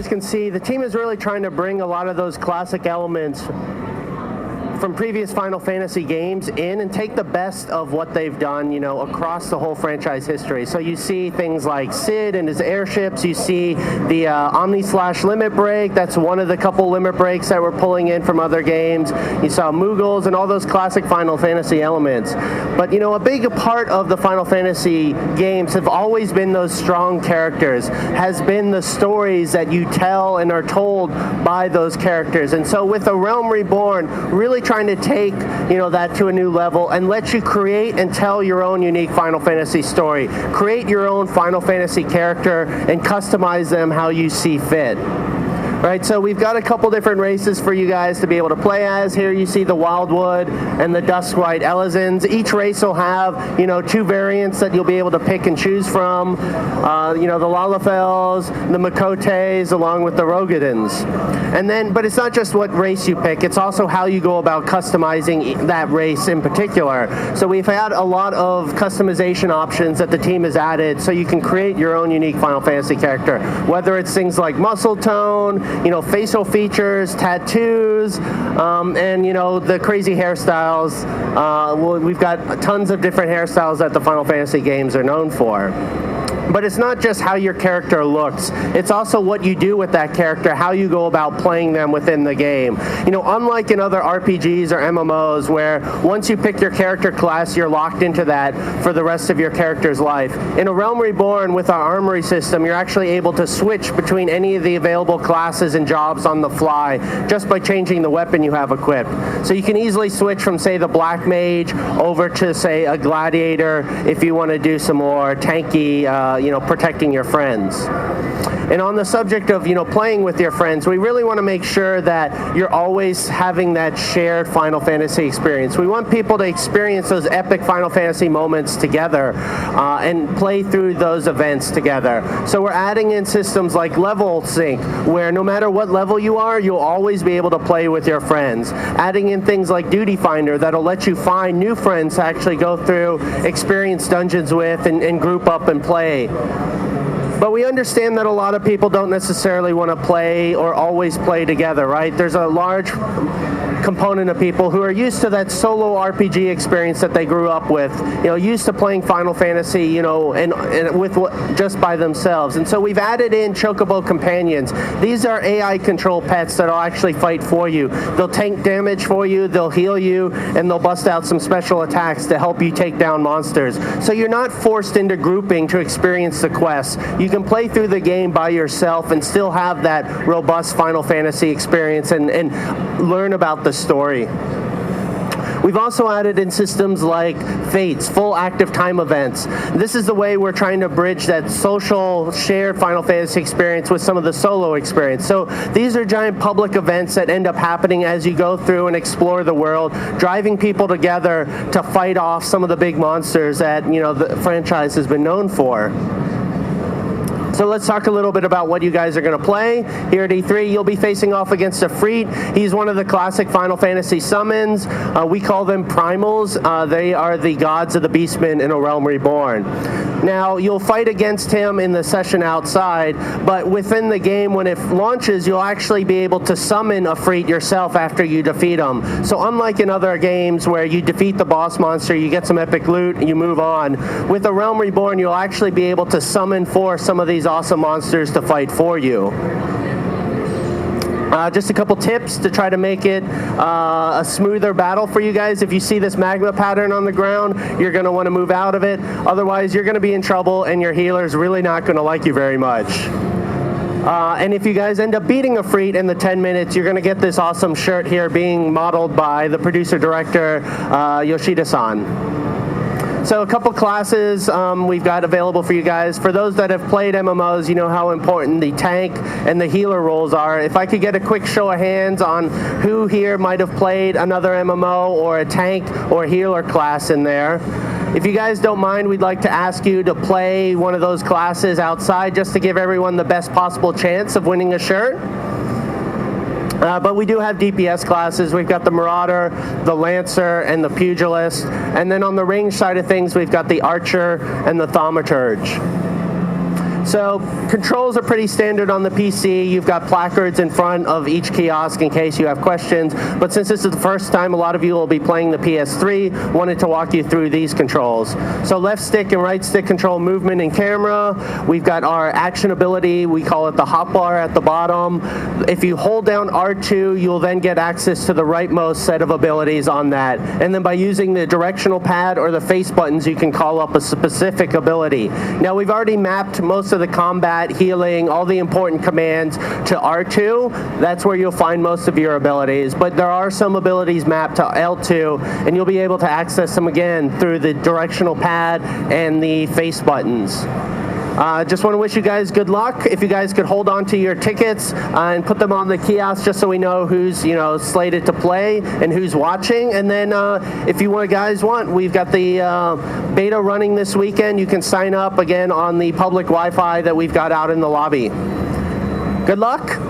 can see, the team is really trying to bring a lot of those classic elements from previous Final Fantasy games in and take the best of what they've done, you know, across the whole franchise history. So you see things like Sid and his airships. You see the Omni/Limit Break. That's one of the couple limit breaks that we're pulling in from other games. You saw Moogles and all those classic Final Fantasy elements. But, you know, a big part of the Final Fantasy games have always been those strong characters, has been the stories that you tell and are told by those characters. And so with the Realm Reborn, really trying to take, you know, that to a new level and let you create and tell your own unique Final Fantasy story. Create your own Final Fantasy character and customize them how you see fit. Right, so we've got a couple different races for you guys to be able to play as. Here you see the Wildwood and the Duskwhite Elizons. Each race will have, you know, 2 variants that you'll be able to pick and choose from. You know, the Lalafels, the Makotes, along with the Rogadins. And then, but it's not just what race you pick, it's also how you go about customizing that race in particular. So we've had a lot of customization options that the team has added so you can create your own unique Final Fantasy character. Whether it's things like muscle tone, you know, facial features, tattoos, and, you know, the crazy hairstyles. We've got tons of different hairstyles that the Final Fantasy games are known for. But it's not just how your character looks. It's also what you do with that character, how you go about playing them within the game. You know, unlike in other RPGs or MMOs where once you pick your character class, you're locked into that for the rest of your character's life. In a Realm Reborn with our armory system, you're actually able to switch between any of the available classes and jobs on the fly just by changing the weapon you have equipped. So you can easily switch from, say, the Black Mage over to, say, a Gladiator if you want to do some more tanky, you know, protecting your friends. And on the subject of, you know, playing with your friends, we really want to make sure that you're always having that shared Final Fantasy experience. We want people to experience those epic Final Fantasy moments together and play through those events together. So we're adding in systems like level sync, where no matter what level you are, you'll always be able to play with your friends. Adding in things like Duty Finder that'll let you find new friends to actually go through, experience dungeons with, and group up and play. But we understand that a lot of people don't necessarily want to play or always play together, right? There's a large component of people who are used to that solo RPG experience that they grew up with, you know, used to playing Final Fantasy, you know, and with just by themselves. And so we've added in Chocobo Companions. These are AI control pets that'll actually fight for you. They'll tank damage for you, they'll heal you, and they'll bust out some special attacks to help you take down monsters. So you're not forced into grouping to experience the quest. You can play through the game by yourself and still have that robust Final Fantasy experience and learn about the story. We've also added in systems like Fates, full active time events. This is the way we're trying to bridge that social shared Final Fantasy experience with some of the solo experience. So these are giant public events that end up happening as you go through and explore the world, driving people together to fight off some of the big monsters that, you know, the franchise has been known for. So let's talk a little bit about what you guys are going to play. Here at E3, you'll be facing off against Ifrit. He's one of the classic Final Fantasy summons. We call them primals. They are the gods of the Beastmen in A Realm Reborn. Now, you'll fight against him in the session outside, but within the game, when it launches, you'll actually be able to summon Ifrit yourself after you defeat him. So unlike in other games where you defeat the boss monster, you get some epic loot, and you move on, with A Realm Reborn, you'll actually be able to summon for some of these awesome monsters to fight for you. Just a couple tips to try to make it a smoother battle for you guys. If you see this magma pattern on the ground, you're going to want to move out of it. Otherwise, you're going to be in trouble, and your healer's really not going to like you very much. And if you guys end up beating Ifrit in the 10 minutes, you're going to get this awesome shirt here being modeled by the producer-director, Yoshida-san. So a couple classes we've got available for you guys. For those that have played MMOs, you know how important the tank and the healer roles are. If I could get a quick show of hands on who here might have played another MMO or a tank or healer class in there. If you guys don't mind, we'd like to ask you to play one of those classes outside just to give everyone the best possible chance of winning a shirt. But we do have DPS classes. We've got the Marauder, the Lancer, and the Pugilist. And then on the range side of things, we've got the Archer and the Thaumaturge. So controls are pretty standard on the PC. You've got placards in front of each kiosk in case you have questions. But since this is the first time a lot of you will be playing the PS3, wanted to walk you through these controls. So left stick and right stick control movement and camera. We've got our action ability. We call it the hotbar at the bottom. If you hold down R2, you'll then get access to the rightmost set of abilities on that. And then by using the directional pad or the face buttons, you can call up a specific ability. Now we've already mapped most of the combat, healing, all the important commands to R2. That's where you'll find most of your abilities. But there are some abilities mapped to L2, and you'll be able to access them again through the directional pad and the face buttons. Just want to wish you guys good luck. If you guys could hold on to your tickets and put them on the kiosk just so we know who's slated to play and who's watching. And then if you guys want, we've got the beta running this weekend. You can sign up again on the public Wi-Fi that we've got out in the lobby. Good luck.